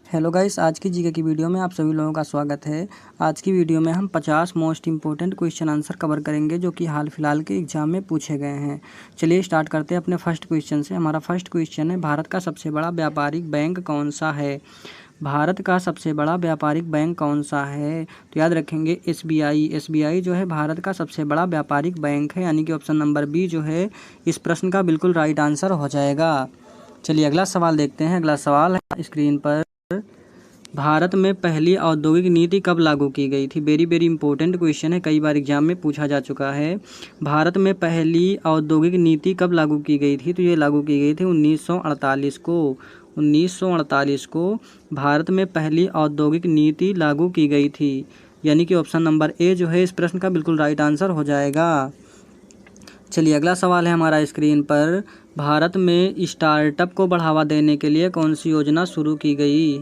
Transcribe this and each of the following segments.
Hello guys, आज की GK की वीडियो में आप सभी लोगों का स्वागत है। आज की वीडियो में हम 50 most important question answer cover करेंगे जो कि हाल फिलहाल के एग्जाम में पूछे गए हैं। चलिए स्टार्ट करते हैं अपने फर्स्ट क्वेश्चन से। हमारा फर्स्ट क्वेश्चन है, भारत का सबसे बड़ा व्यापारिक बैंक कौन सा है? भारत का सबसे बड़ा व्यापारिक बैंक कौन सा है? तो याद रखेंगे एसबीआई। एसबीआई जो है भारत का सबसे बड़ा व्यापारिक बैंक है, यानी कि ऑप्शन नंबर बी जो है इस प्रश्न का बिल्कुल राइट आंसर हो जाएगा। चलिए अगला सवाल देखते हैं। अगला सवाल है स्क्रीन पर, भारत में पहली औद्योगिक नीति कब लागू की गई थी? वेरी वेरी इंपॉर्टेंट क्वेश्चन है, कई बार एग्जाम में पूछा जा चुका है। भारत में पहली औद्योगिक नीति कब लागू की गई थी? तो ये लागू की गई थी 1948 को। 1948 को भारत में पहली औद्योगिक नीति लागू की गई थी, यानी कि ऑप्शन नंबर ए जो है इस प्रश्न का बिल्कुल राइट आंसर हो जाएगा। चलिए अगला सवाल है हमारा स्क्रीन पर, भारत में स्टार्टअप को बढ़ावा देने के लिए कौन सी योजना शुरू की गई?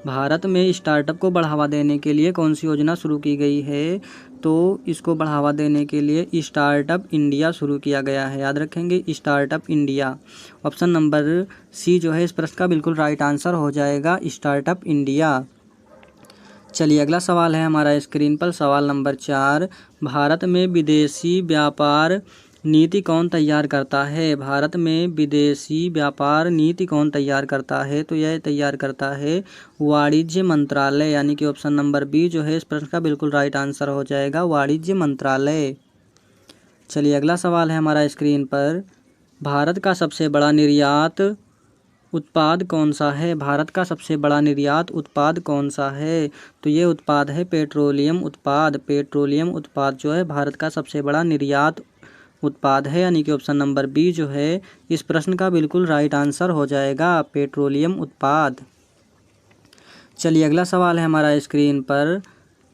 भारत में स्टार्टअप को बढ़ावा देने के लिए कौन सी योजना शुरू की गई है? तो इसको बढ़ावा देने के लिए स्टार्टअप इंडिया शुरू किया गया है। याद रखेंगे startup India. Option number C जो है इस प्रश्न का बिल्कुल राइट आंसर हो जाएगा, स्टार्टअप इंडिया। चलिए अगला सवाल है हमारा स्क्रीन पर, सवाल नंबर 4, भारत में विदेशी व्यापार नीति कौन तैयार करता है? भारत में विदेशी व्यापार नीति कौन तैयार करता है? तो यह तैयार करता है वाणिज्य मंत्रालय, यानी कि ऑप्शन नंबर बी जो है इस प्रश्न का बिल्कुल राइट आंसर हो जाएगा, वाणिज्य मंत्रालय। चलिए अगला सवाल है हमारा स्क्रीन पर, भारत का सबसे बड़ा निर्यात उत्पाद कौन सा है? भारत का सबसे बड़ा निर्यात उत्पाद कौन सा है? तो ये उत्पाद है पेट्रोलियम उत्पाद। पेट्रोलियम उत्पाद जो है भारत का सबसे बड़ा निर्यात उत्पाद है, यानी कि ऑप्शन नंबर बी जो है इस प्रश्न का बिल्कुल राइट आंसर हो जाएगा, पेट्रोलियम उत्पाद। चलिए अगला सवाल है हमारा स्क्रीन पर,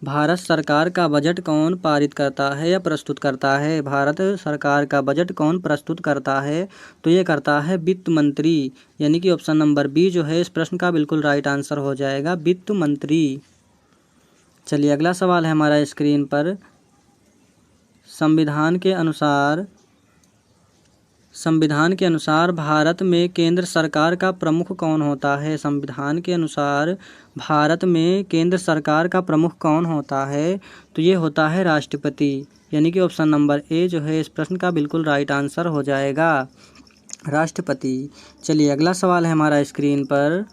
भारत सरकार का बजट कौन पारित करता है या प्रस्तुत करता है? भारत सरकार का बजट कौन प्रस्तुत करता है? तो ये करता है वित्त मंत्री, यानी कि ऑप्शन नंबर बी जो है इस प्रश्न का बिल्कुल राइट आंसर हो जाएगा, वित्त मंत्री। चलिए अगला सवाल है हमारा स्क्रीन पर, संविधान के अनुसार भारत में केंद्र सरकार का प्रमुख कौन होता है? संविधान के अनुसार भारत में केंद्र सरकार का प्रमुख कौन होता है? तो ये होता है राष्ट्रपति, यानी कि ऑप्शन नंबर ए जो है इस प्रश्न का बिल्कुल राइट आंसर हो जाएगा, राष्ट्रपति। चलिए अगला सवाल है हमारा स्क्रीन पर,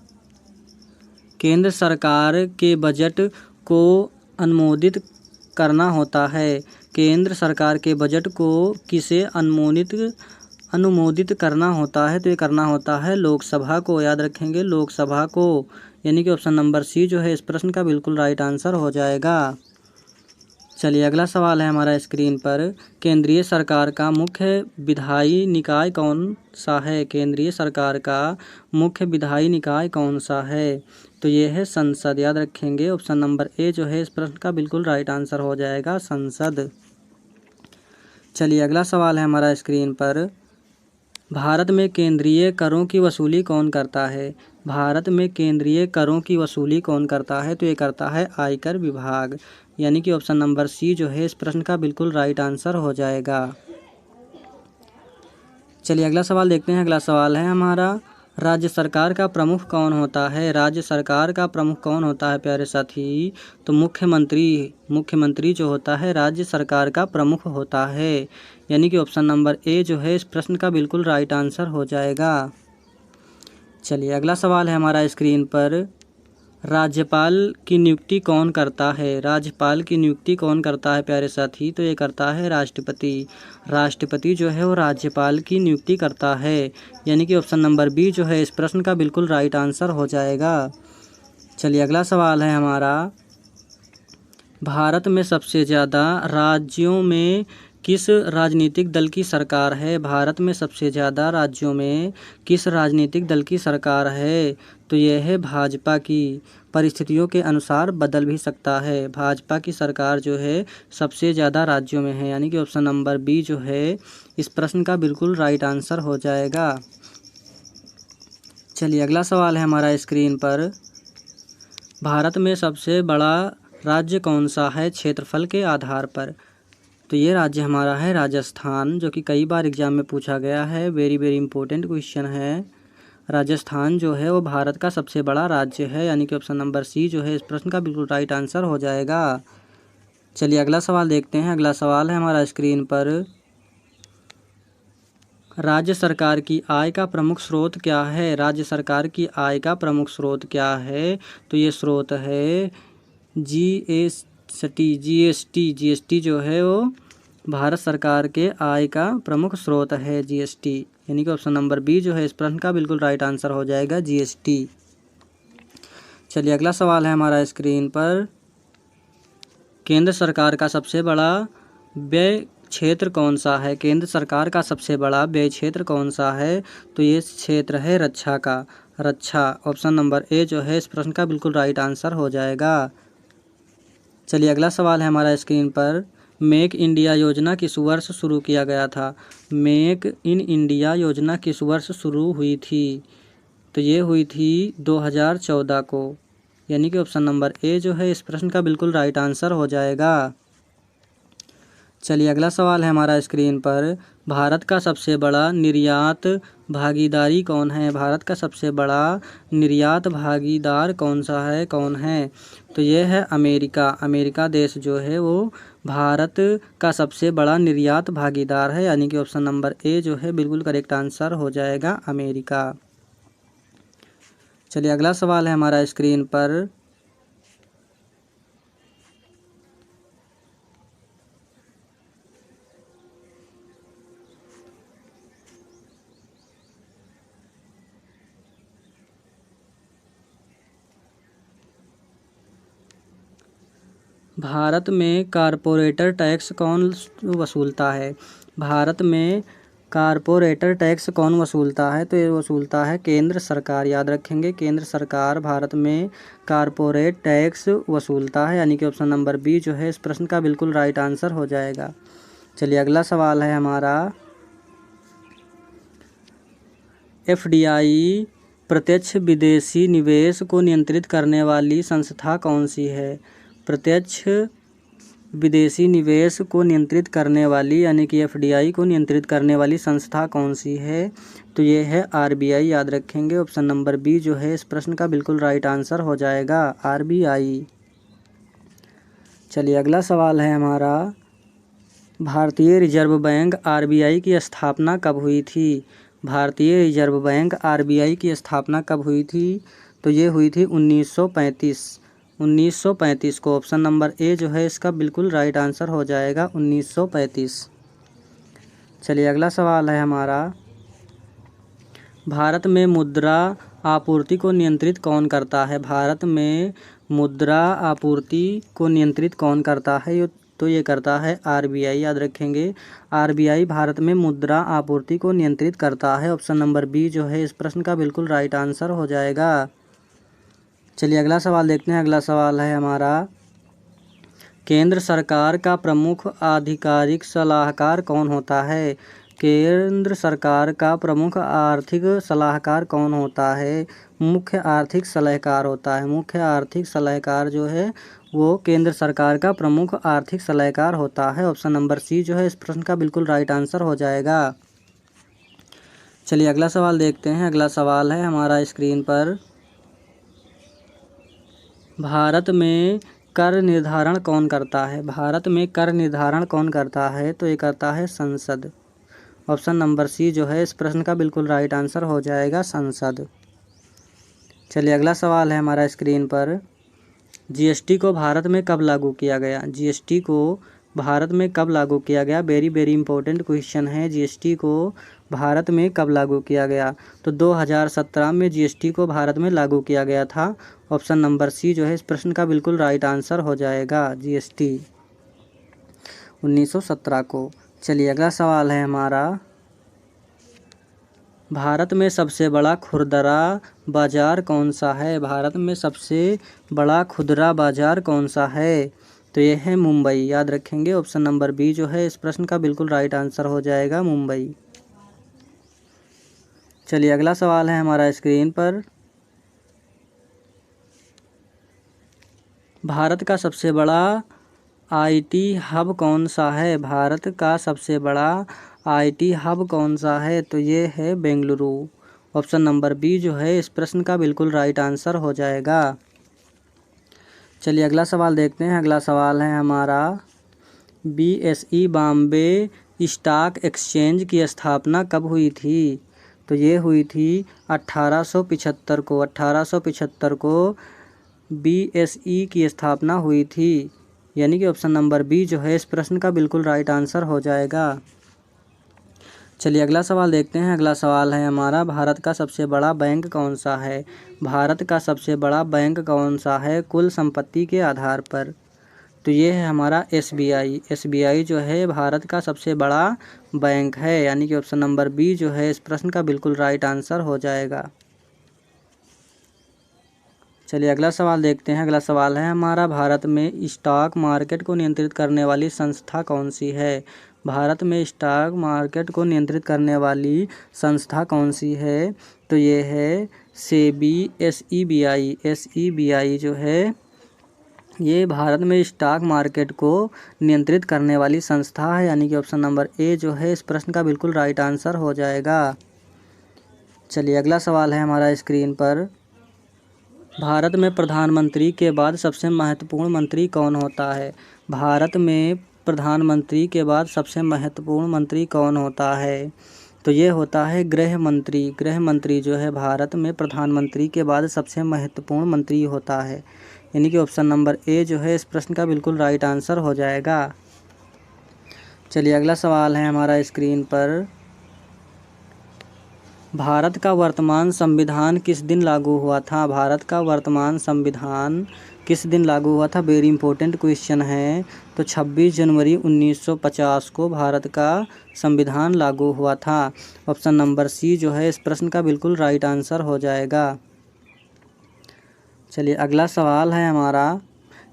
केंद्र सरकार के बजट को अनुमोदित करना होता है। केंद्र सरकार के बजट को किसे अनुमोदित करना होता है? तो ये करना होता है लोकसभा को। याद रखेंगे लोकसभा को, यानी कि ऑप्शन नंबर सी जो है इस प्रश्न का बिल्कुल राइट आंसर हो जाएगा। चलिए अगला सवाल है हमारा स्क्रीन पर, केंद्रीय सरकार का मुख्य विधायी निकाय कौन सा है? केंद्रीय सरकार का मुख्य विधायी निकाय कौन सा है? तो ये है संसद। याद रखेंगे ऑप्शन नंबर ए जो है इस प्रश्न का बिल्कुल राइट आंसर हो जाएगा, संसद। चलिए अगला सवाल है हमारा स्क्रीन पर, भारत में केंद्रीय करों की वसूली कौन करता है? भारत में केंद्रीय करों की वसूली कौन करता है? तो ये करता है आयकर विभाग, यानी कि ऑप्शन नंबर सी जो है इस प्रश्न का बिल्कुल राइट आंसर हो जाएगा। चलिए अगला सवाल देखते हैं। अगला सवाल है हमारा, राज्य सरकार का प्रमुख कौन होता है? राज्य सरकार का प्रमुख कौन होता है प्यारे साथी? तो मुख्यमंत्री जो होता है राज्य सरकार का प्रमुख होता है, यानी कि ऑप्शन नंबर ए जो है इस प्रश्न का बिल्कुल राइट आंसर हो जाएगा। चलिए अगला सवाल है हमारा स्क्रीन पर, राज्यपाल की नियुक्ति कौन करता है? राज्यपाल की नियुक्ति कौन करता है प्यारे साथी? तो ये करता है राष्ट्रपति। राष्ट्रपति जो है वो राज्यपाल की नियुक्ति करता है, यानी कि ऑप्शन नंबर बी जो है इस प्रश्न का बिल्कुल राइट आंसर हो जाएगा। चलिए अगला सवाल है हमारा, भारत में सबसे ज़्यादा राज्यों में किस राजनीतिक दल की सरकार है? भारत में सबसे ज़्यादा राज्यों में किस राजनीतिक दल की सरकार है? तो यह है भाजपा की। परिस्थितियों के अनुसार बदल भी सकता है। भाजपा की सरकार जो है सबसे ज़्यादा राज्यों में है, यानी कि ऑप्शन नंबर बी जो है इस प्रश्न का बिल्कुल राइट आंसर हो जाएगा। चलिए अगला सवाल है हमारा स्क्रीन पर, भारत में सबसे बड़ा राज्य कौन सा है क्षेत्रफल के आधार पर? तो ये राज्य हमारा है राजस्थान, जो कि कई बार एग्जाम में पूछा गया है। वेरी वेरी इंपॉर्टेंट क्वेश्चन है। राजस्थान जो है वो भारत का सबसे बड़ा राज्य है, यानी कि ऑप्शन नंबर सी जो है इस प्रश्न का बिल्कुल राइट आंसर हो जाएगा। चलिए अगला सवाल देखते हैं। अगला सवाल है हमारा स्क्रीन पर, राज्य सरकार की आय का प्रमुख स्रोत क्या है? राज्य सरकार की आय का प्रमुख स्रोत क्या है? तो ये स्रोत है जीएसटी जो है वो भारत सरकार के आय का प्रमुख स्रोत है जीएसटी, यानी कि ऑप्शन नंबर बी जो है इस प्रश्न का बिल्कुल राइट आंसर हो जाएगा जीएसटी। चलिए अगला सवाल है हमारा स्क्रीन पर, केंद्र सरकार का सबसे बड़ा व्यय क्षेत्र कौन सा है? केंद्र सरकार का सबसे बड़ा व्यय क्षेत्र कौन सा है? तो ये क्षेत्र है रक्षा का, रक्षा। ऑप्शन नंबर ए जो है इस प्रश्न का बिल्कुल राइट आंसर हो जाएगा। चलिए अगला सवाल है हमारा स्क्रीन पर, मेक इंडिया योजना किस वर्ष शुरू किया गया था? मेक इन इंडिया योजना किस वर्ष शुरू हुई थी? तो ये हुई थी 2014 को, यानी कि ऑप्शन नंबर ए जो है इस प्रश्न का बिल्कुल राइट आंसर हो जाएगा। चलिए अगला सवाल है हमारा स्क्रीन पर, भारत का सबसे बड़ा निर्यात भागीदारी कौन है? भारत का सबसे बड़ा निर्यात भागीदार कौन सा है, कौन है? तो ये है अमेरिका। अमेरिका देश जो है वो भारत का सबसे बड़ा निर्यात भागीदार है, यानी कि ऑप्शन नंबर ए जो है बिल्कुल करेक्ट आंसर हो जाएगा अमेरिका। चलिए अगला सवाल है हमारा स्क्रीन पर, भारत में कारपोरेटर टैक्स कौन वसूलता है? भारत में कारपोरेटर टैक्स कौन वसूलता है? तो ये वसूलता है केंद्र सरकार। याद रखेंगे, केंद्र सरकार भारत में कारपोरेट टैक्स वसूलता है, यानी कि ऑप्शन नंबर बी जो है इस प्रश्न का बिल्कुल राइट आंसर हो जाएगा। चलिए अगला सवाल है हमारा, एफडीआई प्रत्यक्ष विदेशी निवेश को नियंत्रित करने वाली संस्था कौन सी है? प्रत्यक्ष विदेशी निवेश को नियंत्रित करने वाली, यानी कि एफडीआई को नियंत्रित करने वाली संस्था कौन सी है? तो ये है आरबीआई। याद रखेंगे, ऑप्शन नंबर बी जो है इस प्रश्न का बिल्कुल राइट आंसर हो जाएगा आरबीआई। चलिए अगला सवाल है हमारा, भारतीय रिजर्व बैंक आरबीआई की स्थापना कब हुई थी? भारतीय रिजर्व बैंक आरबीआई की स्थापना कब हुई थी? तो ये हुई थी 1935 को। ऑप्शन नंबर ए जो है इसका बिल्कुल राइट आंसर हो जाएगा 1935। चलिए अगला सवाल है हमारा, भारत में मुद्रा आपूर्ति को नियंत्रित कौन करता है? भारत में मुद्रा आपूर्ति को नियंत्रित कौन करता है? तो ये करता है आरबीआई। याद रखेंगे, आरबीआई भारत में मुद्रा आपूर्ति को नियंत्रित करता है। ऑप्शन नंबर बी जो है इस प्रश्न का बिल्कुल राइट आंसर हो जाएगा। चलिए अगला सवाल देखते हैं। अगला सवाल है हमारा, केंद्र सरकार का प्रमुख आधिकारिक सलाहकार कौन होता है? केंद्र सरकार का प्रमुख आर्थिक सलाहकार कौन होता है? मुख्य आर्थिक सलाहकार होता है। मुख्य आर्थिक सलाहकार जो है वो केंद्र सरकार का प्रमुख आर्थिक सलाहकार होता है। ऑप्शन नंबर सी जो है इस प्रश्न का बिल्कुल राइट आंसर हो जाएगा। चलिए अगला सवाल देखते हैं। अगला सवाल है हमारा स्क्रीन पर, भारत में कर निर्धारण कौन करता है? भारत में कर निर्धारण कौन करता है? तो ये करता है संसद। ऑप्शन नंबर सी जो है इस प्रश्न का बिल्कुल राइट आंसर हो जाएगा संसद। चलिए अगला सवाल है हमारा स्क्रीन पर, जीएसटी को भारत में कब लागू किया गया? जीएसटी को भारत में कब लागू किया गया? वेरी वेरी इंपॉर्टेंट क्वेश्चन है। जीएसटी को भारत में कब लागू किया गया? तो 2017 में जीएसटी को भारत में लागू किया गया था। ऑप्शन नंबर सी जो है इस प्रश्न का बिल्कुल राइट आंसर हो जाएगा जीएसटी 1917 को। चलिए अगला सवाल है हमारा, भारत में सबसे बड़ा खुदरा बाजार कौन सा है? भारत में सबसे बड़ा खुदरा बाजार कौन सा है? तो ये है मुंबई। याद रखेंगे, ऑप्शन नंबर बी जो है इस प्रश्न का बिल्कुल राइट आंसर हो जाएगा मुंबई। चलिए अगला सवाल है हमारा स्क्रीन पर, भारत का सबसे बड़ा आईटी हब कौन सा है? भारत का सबसे बड़ा आईटी हब कौन सा है? तो ये है बेंगलुरु। ऑप्शन नंबर बी जो है इस प्रश्न का बिल्कुल राइट आंसर हो जाएगा। चलिए अगला सवाल देखते हैं। अगला सवाल है हमारा, BSE बॉम्बे स्टॉक एक्सचेंज की स्थापना कब हुई थी? तो ये हुई थी 1875 को। 1875 को BSE की स्थापना हुई थी, यानी कि ऑप्शन नंबर बी जो है इस प्रश्न का बिल्कुल राइट आंसर हो जाएगा। चलिए अगला सवाल देखते हैं। अगला सवाल है हमारा, भारत का सबसे बड़ा बैंक कौन सा है? भारत का सबसे बड़ा बैंक कौन सा है कुल संपत्ति के आधार पर? तो ये है हमारा SBI। SBI जो है भारत का सबसे बड़ा बैंक है, यानी कि ऑप्शन नंबर बी जो है इस प्रश्न का बिल्कुल राइट आंसर हो जाएगा। चलिए अगला सवाल देखते हैं। अगला सवाल है हमारा, भारत में स्टॉक मार्केट को नियंत्रित करने वाली संस्था कौन सी है? भारत में स्टॉक मार्केट को नियंत्रित करने वाली संस्था कौन सी है? तो ये है सेबी SEBI। SEBI जो है ये भारत में स्टॉक मार्केट को नियंत्रित करने वाली संस्था है, यानी कि ऑप्शन नंबर ए जो है इस प्रश्न का बिल्कुल राइट आंसर हो जाएगा। चलिए अगला सवाल है हमारा स्क्रीन पर, भारत में प्रधानमंत्री के बाद सबसे महत्वपूर्ण मंत्री कौन होता है? भारत में प्रधानमंत्री के बाद सबसे महत्वपूर्ण मंत्री कौन होता है? तो ये होता है गृह मंत्री। गृह मंत्री जो है भारत में प्रधानमंत्री के बाद सबसे महत्वपूर्ण मंत्री होता है, यानी कि ऑप्शन नंबर ए जो है इस प्रश्न का बिल्कुल राइट आंसर हो जाएगा। चलिए अगला सवाल है हमारा स्क्रीन पर, भारत का वर्तमान संविधान किस दिन लागू हुआ था? भारत का वर्तमान संविधान किस दिन लागू हुआ था? वेरी इंपॉर्टेंट क्वेश्चन है। तो 26 जनवरी 1950 को भारत का संविधान लागू हुआ था। ऑप्शन नंबर सी जो है इस प्रश्न का बिल्कुल राइट आंसर हो जाएगा। चलिए अगला सवाल है हमारा,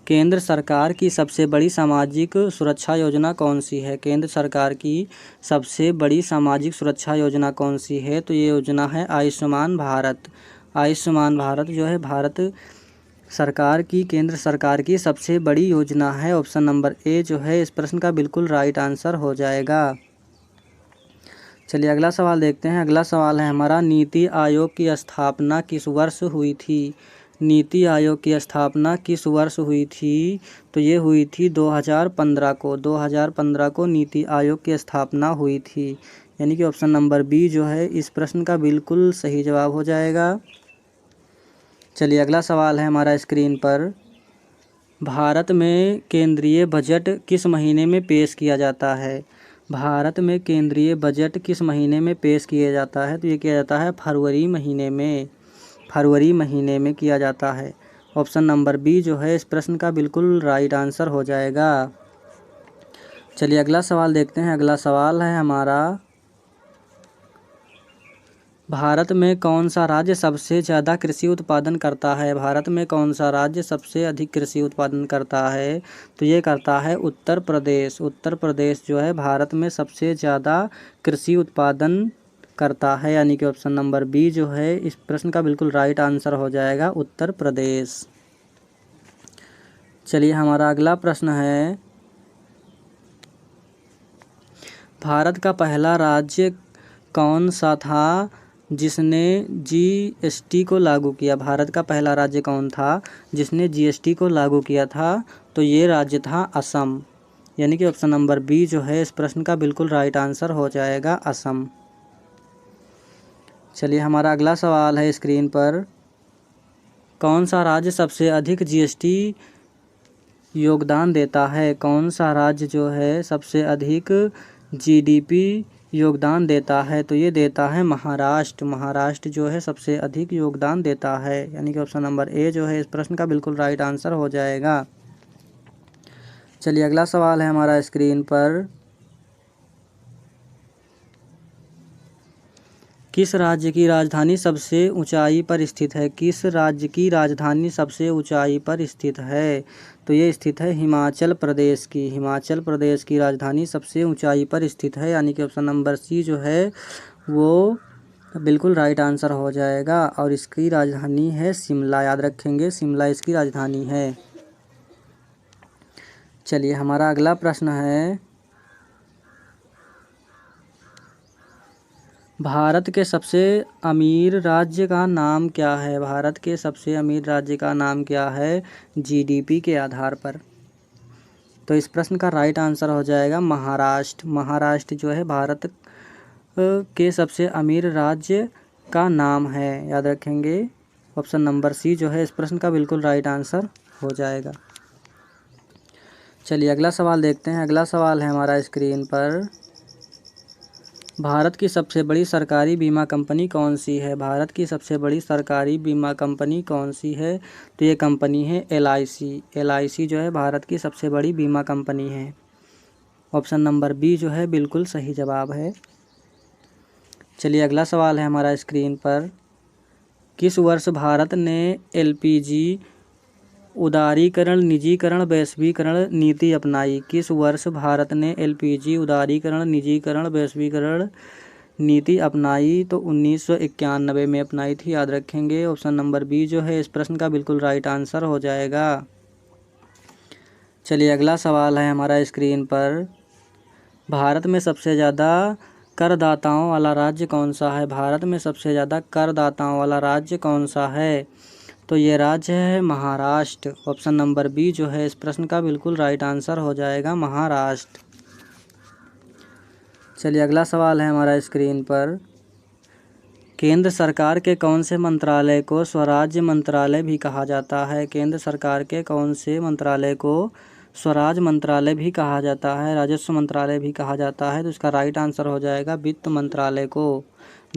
केंद्र सरकार की सबसे बड़ी सामाजिक सुरक्षा योजना कौन सी है? केंद्र सरकार की सबसे बड़ी सामाजिक सुरक्षा योजना कौन सी है? तो ये योजना है आयुष्मान भारत। आयुष्मान भारत जो है भारत सरकार की, केंद्र सरकार की सबसे बड़ी योजना है। ऑप्शन नंबर ए जो है इस प्रश्न का बिल्कुल राइट आंसर हो जाएगा। चलिए अगला सवाल देखते हैं। अगला सवाल है हमारा, नीति आयोग की स्थापना किस वर्ष हुई थी? नीति आयोग की स्थापना किस वर्ष हुई थी? तो ये हुई थी 2015 को। 2015 को नीति आयोग की स्थापना हुई थी, यानी कि ऑप्शन नंबर बी जो है इस प्रश्न का बिल्कुल सही जवाब हो जाएगा। चलिए अगला सवाल है हमारा स्क्रीन पर, भारत में केंद्रीय बजट किस महीने में पेश किया जाता है? भारत में केंद्रीय बजट किस महीने में पेश किया जाता है? तो ये किया जाता है फरवरी महीने में। फरवरी महीने में किया जाता है। ऑप्शन नंबर बी जो है इस प्रश्न का बिल्कुल राइट आंसर हो जाएगा। चलिए अगला सवाल देखते हैं। अगला सवाल है हमारा, भारत में कौन सा राज्य सबसे ज़्यादा कृषि उत्पादन करता है? भारत में कौन सा राज्य सबसे अधिक कृषि उत्पादन करता है? तो ये करता है उत्तर प्रदेश। उत्तर प्रदेश जो है भारत में सबसे ज़्यादा कृषि उत्पादन करता है, यानी कि ऑप्शन नंबर बी जो है इस प्रश्न का बिल्कुल राइट आंसर हो जाएगा, उत्तर प्रदेश। चलिए हमारा अगला प्रश्न है, भारत का पहला राज्य कौन सा था जिसने GST को लागू किया? भारत का पहला राज्य कौन था जिसने GST को लागू किया था? तो ये राज्य था असम, यानी कि ऑप्शन नंबर बी जो है इस प्रश्न का बिल्कुल राइट आंसर हो जाएगा, असम। चलिए हमारा अगला सवाल है स्क्रीन पर, कौन सा राज्य सबसे अधिक GST योगदान देता है? कौन सा राज्य जो है सबसे अधिक GDP योगदान देता है? तो ये देता है महाराष्ट्र। महाराष्ट्र जो है सबसे अधिक योगदान देता है, यानी कि ऑप्शन नंबर ए जो है इस प्रश्न का बिल्कुल राइट आंसर हो जाएगा। चलिए अगला सवाल है हमारा स्क्रीन पर, किस राज्य की राजधानी सबसे ऊंचाई पर स्थित है? किस राज्य की राजधानी सबसे ऊंचाई पर स्थित है? तो ये स्थित है हिमाचल प्रदेश की। हिमाचल प्रदेश की राजधानी सबसे ऊंचाई पर स्थित है, यानी कि ऑप्शन नंबर सी जो है वो बिल्कुल राइट आंसर हो जाएगा। और इसकी राजधानी है शिमला, याद रखेंगे शिमला इसकी राजधानी है। चलिए हमारा अगला प्रश्न है, भारत के सबसे अमीर राज्य का नाम क्या है? भारत के सबसे अमीर राज्य का नाम क्या है जीडीपी के आधार पर? तो इस प्रश्न का राइट आंसर हो जाएगा महाराष्ट्र। महाराष्ट्र जो है भारत के सबसे अमीर राज्य का नाम है, याद रखेंगे। ऑप्शन नंबर सी जो है इस प्रश्न का बिल्कुल राइट आंसर हो जाएगा। चलिए अगला सवाल देखते हैं। अगला सवाल है हमारा स्क्रीन पर, भारत की सबसे बड़ी सरकारी बीमा कंपनी कौन सी है? भारत की सबसे बड़ी सरकारी बीमा कंपनी कौन सी है? तो ये कंपनी है LIC। LIC जो है भारत की सबसे बड़ी बीमा कंपनी है। ऑप्शन नंबर बी जो है बिल्कुल सही जवाब है। चलिए अगला सवाल है हमारा स्क्रीन पर, किस वर्ष भारत ने LPG उदारीकरण निजीकरण वैश्वीकरण नीति अपनाई? किस वर्ष भारत ने LPG उदारीकरण निजीकरण वैश्वीकरण नीति अपनाई? तो 1991 में अपनाई थी, याद रखेंगे। ऑप्शन नंबर बी जो है इस प्रश्न का बिल्कुल राइट आंसर हो जाएगा। चलिए अगला सवाल है हमारा स्क्रीन पर, भारत में सबसे ज़्यादा करदाताओं वाला राज्य कौन सा है? भारत में सबसे ज़्यादा करदाताओं वाला राज्य कौन सा है? तो ये राज्य है महाराष्ट्र। ऑप्शन नंबर बी जो है इस प्रश्न का बिल्कुल राइट आंसर हो जाएगा महाराष्ट्र। चलिए अगला सवाल है हमारा स्क्रीन पर, केंद्र सरकार के कौन से मंत्रालय को स्वराज्य मंत्रालय भी कहा जाता है? केंद्र सरकार के कौन से मंत्रालय को स्वराज मंत्रालय भी कहा जाता है, राजस्व मंत्रालय भी कहा जाता है? तो इसका राइट आंसर हो जाएगा वित्त मंत्रालय को।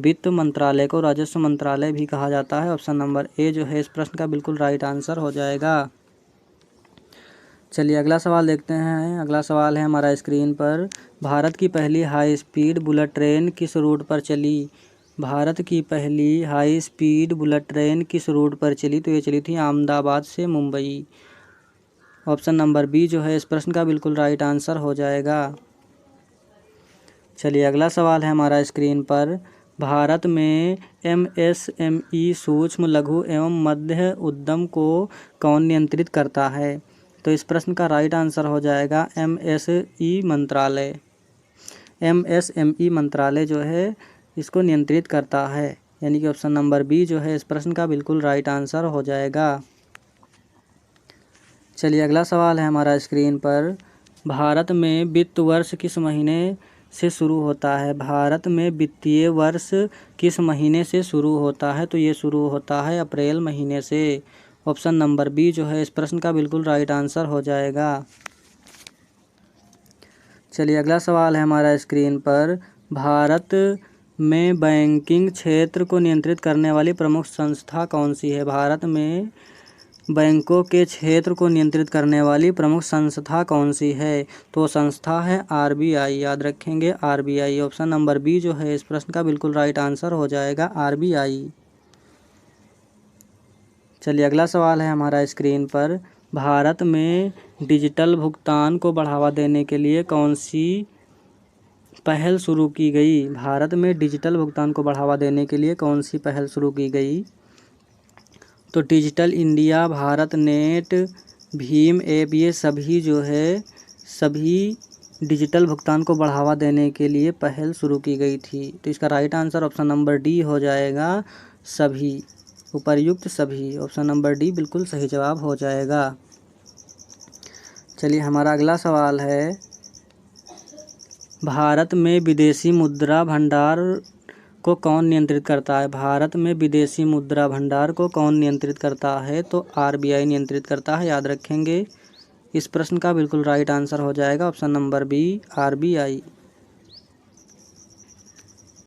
वित्त मंत्रालय को राजस्व मंत्रालय भी कहा जाता है। ऑप्शन नंबर ए जो है इस प्रश्न का बिल्कुल राइट आंसर हो जाएगा। चलिए अगला सवाल देखते हैं। अगला सवाल है हमारा स्क्रीन पर, भारत की पहली हाई स्पीड बुलेट ट्रेन किस रूट पर चली? भारत की पहली हाई स्पीड बुलेट ट्रेन किस रूट पर चली? तो ये चली थी अहमदाबाद से मुंबई। ऑप्शन नंबर बी जो है इस प्रश्न का बिल्कुल राइट आंसर हो जाएगा। चलिए अगला सवाल है हमारा स्क्रीन पर, भारत में MSME सूक्ष्म लघु एवं मध्य उद्यम को कौन नियंत्रित करता है? तो इस प्रश्न का राइट आंसर हो जाएगा MSE मंत्रालय। MSME मंत्रालय जो है इसको नियंत्रित करता है, यानी कि ऑप्शन नंबर बी जो है इस प्रश्न का बिल्कुल राइट आंसर हो जाएगा। चलिए अगला सवाल है हमारा स्क्रीन पर, भारत में वित्त वर्ष किस महीने से शुरू होता है? भारत में वित्तीय वर्ष किस महीने से शुरू होता है? तो ये शुरू होता है अप्रैल महीने से। ऑप्शन नंबर बी जो है इस प्रश्न का बिल्कुल राइट आंसर हो जाएगा। चलिए अगला सवाल है हमारा स्क्रीन पर, भारत में बैंकिंग क्षेत्र को नियंत्रित करने वाली प्रमुख संस्था कौन सी है? भारत में बैंकों के क्षेत्र को नियंत्रित करने वाली प्रमुख संस्था कौन सी है? तो संस्था है RBI, याद रखेंगे RBI। ऑप्शन नंबर बी जो है इस प्रश्न का बिल्कुल राइट आंसर हो जाएगा RBI। चलिए अगला सवाल है हमारा स्क्रीन पर, भारत में डिजिटल भुगतान को बढ़ावा देने के लिए कौन सी पहल शुरू की गई? भारत में डिजिटल भुगतान को बढ़ावा देने के लिए कौन सी पहल शुरू की गई? तो digital India, Bharat net, Bhim app, ये सभी जो है सभी डिजिटल भुगतान को बढ़ावा देने के लिए पहल शुरू की गई थी। तो इसका right answer option number D हो जाएगा सभी, उपर्युक्त सभी। ऑप्शन नंबर डी बिल्कुल सही जवाब हो जाएगा। चलिए हमारा अगला सवाल है, भारत में विदेशी मुद्रा भंडार को कौन नियंत्रित करता है? भारत में विदेशी मुद्रा भंडार को कौन नियंत्रित करता है? तो RBI नियंत्रित करता है, याद रखेंगे। इस प्रश्न का बिल्कुल राइट आंसर हो जाएगा ऑप्शन नंबर बी RBI।